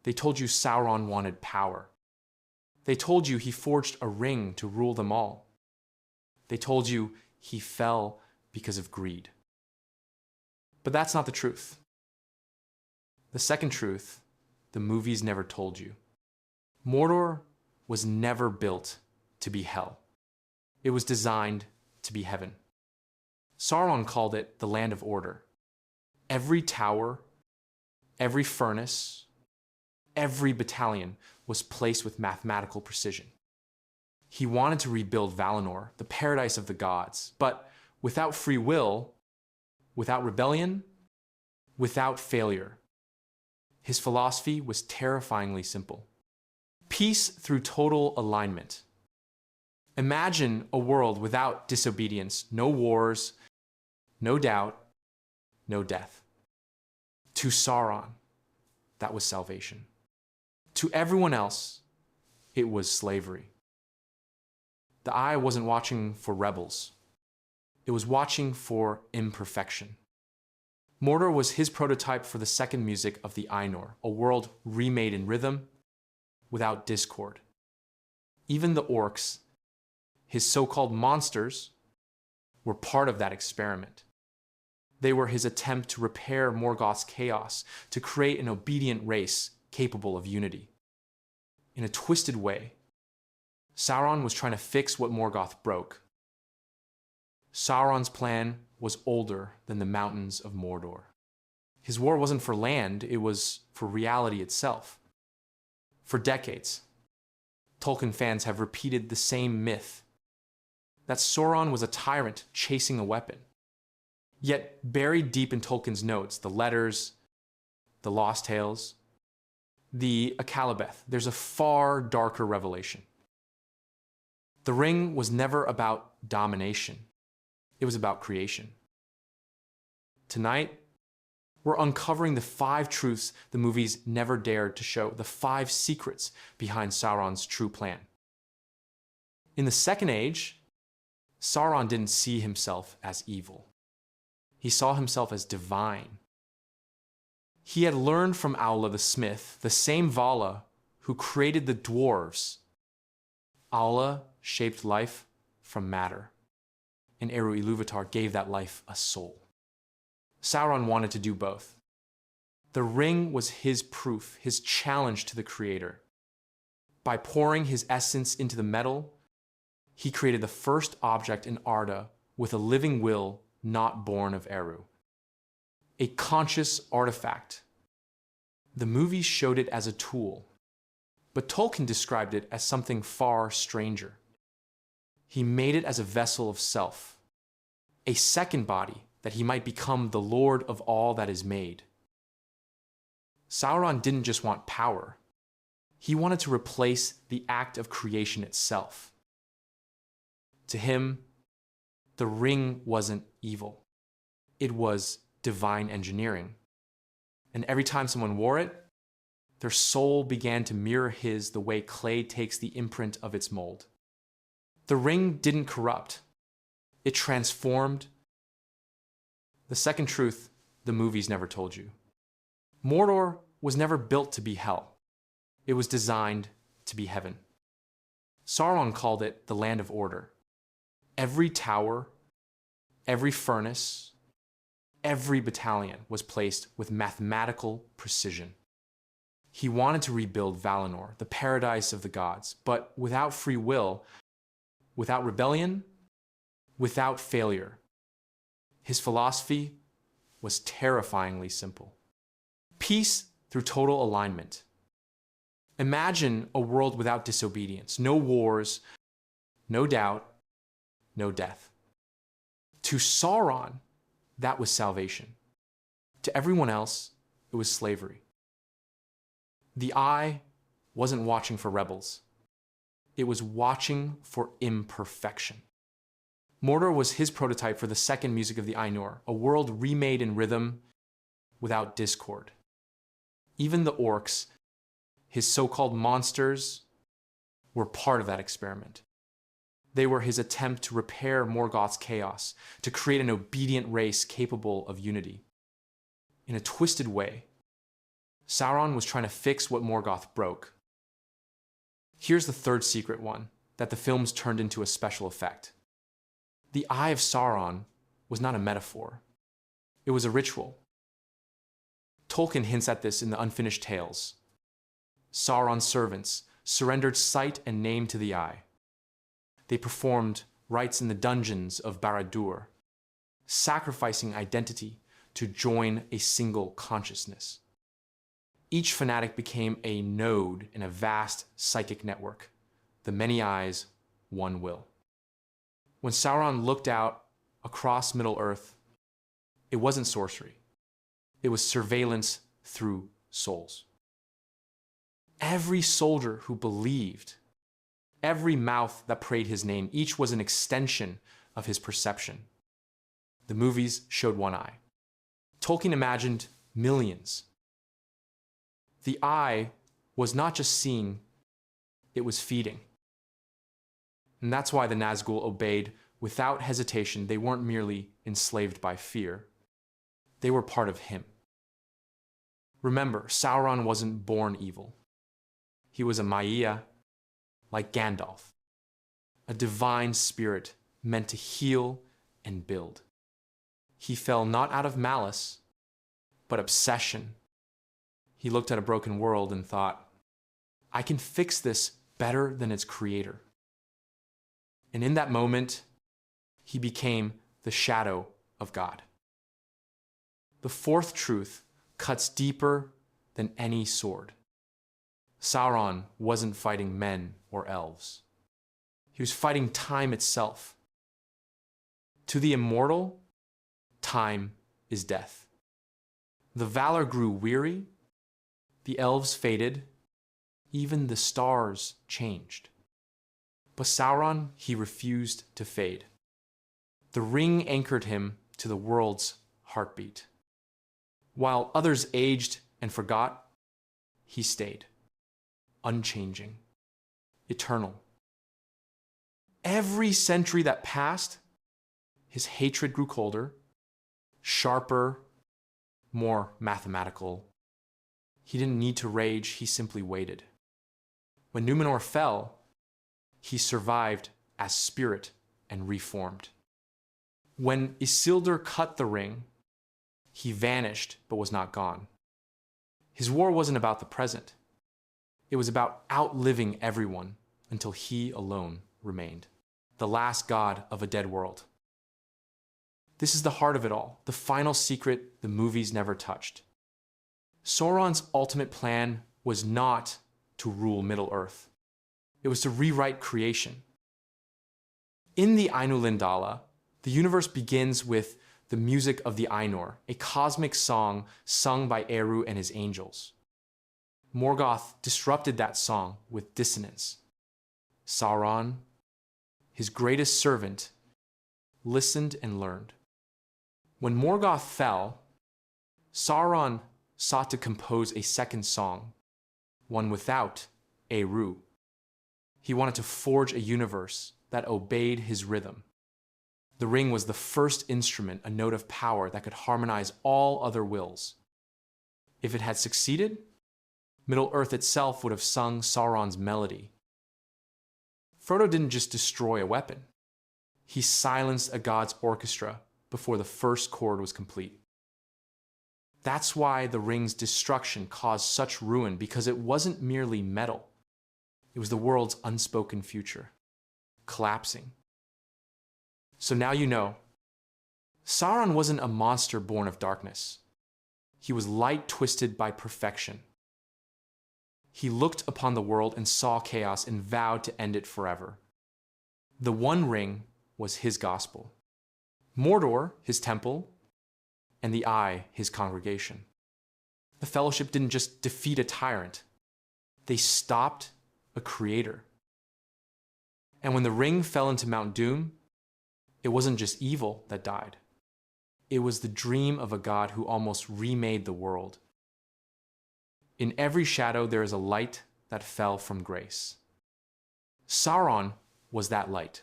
They told you Sauron wanted power. They told you he forged a ring to rule them all. They told you he fell because of greed. But that's not the truth. The second truth, the movies never told you. Mordor was never built to be hell. It was designed to be heaven. Sauron called it the Land of Order. Every tower, every furnace, every battalion was placed with mathematical precision. He wanted to rebuild Valinor, the paradise of the gods, but without free will, without rebellion, without failure. His philosophy was terrifyingly simple. Peace through total alignment. Imagine a world without disobedience, no wars, no doubt, no death. To Sauron, that was salvation. To everyone else, it was slavery. The eye wasn't watching for rebels. It was watching for imperfection. Mordor was his prototype for the second music of the Ainur, a world remade in rhythm, without discord. Even the orcs, his so-called monsters, were part of that experiment. They were his attempt to repair Morgoth's chaos, to create an obedient race capable of unity. In a twisted way, Sauron was trying to fix what Morgoth broke. Sauron's plan was older than the mountains of Mordor. His war wasn't for land, it was for reality itself. For decades, Tolkien fans have repeated the same myth, that Sauron was a tyrant chasing a weapon. Yet buried deep in Tolkien's notes, the letters, the Lost Tales, the Akallabeth, there's a far darker revelation. The ring was never about domination. It was about creation. Tonight, we're uncovering the 5 truths the movies never dared to show, the 5 secrets behind Sauron's true plan. In the Second Age, Sauron didn't see himself as evil. He saw himself as divine. He had learned from Aula the smith, the same Vala who created the dwarves. Aula shaped life from matter, and Eru Ilúvatar gave that life a soul. Sauron wanted to do both. The ring was his proof, his challenge to the creator. By pouring his essence into the metal, he created the first object in Arda with a living will not born of Eru. A conscious artifact. The movies showed it as a tool, but Tolkien described it as something far stranger. He made it as a vessel of self, a second body that he might become the Lord of all that is made. Sauron didn't just want power. He wanted to replace the act of creation itself. To him, the ring wasn't evil. It was divine engineering. And every time someone wore it, their soul began to mirror his the way clay takes the imprint of its mold. The ring didn't corrupt. It transformed. The second truth the movies never told you. Mordor was never built to be hell. It was designed to be heaven. Sauron called it the Land of Order. Every tower, every furnace, every battalion was placed with mathematical precision. He wanted to rebuild Valinor, the paradise of the gods, but without free will, without rebellion, without failure. His philosophy was terrifyingly simple. Peace through total alignment. Imagine a world without disobedience, no wars, no doubt, no death. To Sauron, that was salvation. To everyone else, it was slavery. The eye wasn't watching for rebels. It was watching for imperfection. Mordor was his prototype for the second music of the Ainur, a world remade in rhythm without discord. Even the orcs, his so-called monsters, were part of that experiment. They were his attempt to repair Morgoth's chaos, to create an obedient race capable of unity. In a twisted way, Sauron was trying to fix what Morgoth broke. Here's the third secret one that the films turned into a special effect. The Eye of Sauron was not a metaphor. It was a ritual. Tolkien hints at this in the Unfinished Tales. Sauron's servants surrendered sight and name to the Eye. They performed rites in the dungeons of Barad-dûr, sacrificing identity to join a single consciousness. Each fanatic became a node in a vast psychic network. The many eyes, one will. When Sauron looked out across Middle-earth, it wasn't sorcery. It was surveillance through souls. Every soldier who believed, every mouth that prayed his name, each was an extension of his perception. The movies showed one eye. Tolkien imagined millions. The eye was not just seeing, it was feeding. And that's why the Nazgul obeyed without hesitation. They weren't merely enslaved by fear. They were part of him. Remember, Sauron wasn't born evil. He was a Maia, like Gandalf, a divine spirit meant to heal and build. He fell not out of malice, but obsession. He looked at a broken world and thought, I can fix this better than its creator. And in that moment, he became the shadow of God. The fourth truth cuts deeper than any sword. Sauron wasn't fighting men or elves. He was fighting time itself. To the immortal, time is death. The Valar grew weary, the elves faded, even the stars changed. But Sauron, he refused to fade. The ring anchored him to the world's heartbeat. While others aged and forgot, he stayed, unchanging, eternal. Every century that passed, his hatred grew colder, sharper, more mathematical. He didn't need to rage, he simply waited. When Numenor fell, he survived as spirit and reformed. When Isildur cut the ring, he vanished but was not gone. His war wasn't about the present. It was about outliving everyone until he alone remained, the last god of a dead world. This is the heart of it all, the final secret the movies never touched. Sauron's ultimate plan was not to rule Middle-earth. It was to rewrite creation. In the Ainulindala, the universe begins with the music of the Ainur, a cosmic song sung by Eru and his angels. Morgoth disrupted that song with dissonance. Sauron, his greatest servant, listened and learned. When Morgoth fell, Sauron sought to compose a second song, one without Eru. He wanted to forge a universe that obeyed his rhythm. The ring was the first instrument, a note of power that could harmonize all other wills. If it had succeeded, Middle-earth itself would have sung Sauron's melody. Frodo didn't just destroy a weapon. He silenced a god's orchestra before the first chord was complete. That's why the ring's destruction caused such ruin, because it wasn't merely metal. It was the world's unspoken future, collapsing. So now you know, Sauron wasn't a monster born of darkness. He was light twisted by perfection. He looked upon the world and saw chaos and vowed to end it forever. The One Ring was his gospel. Mordor, his temple, and the Eye, his congregation. The Fellowship didn't just defeat a tyrant. They stopped a creator. And when the ring fell into Mount Doom, it wasn't just evil that died. It was the dream of a god who almost remade the world. In every shadow, there is a light that fell from grace. Sauron was that light.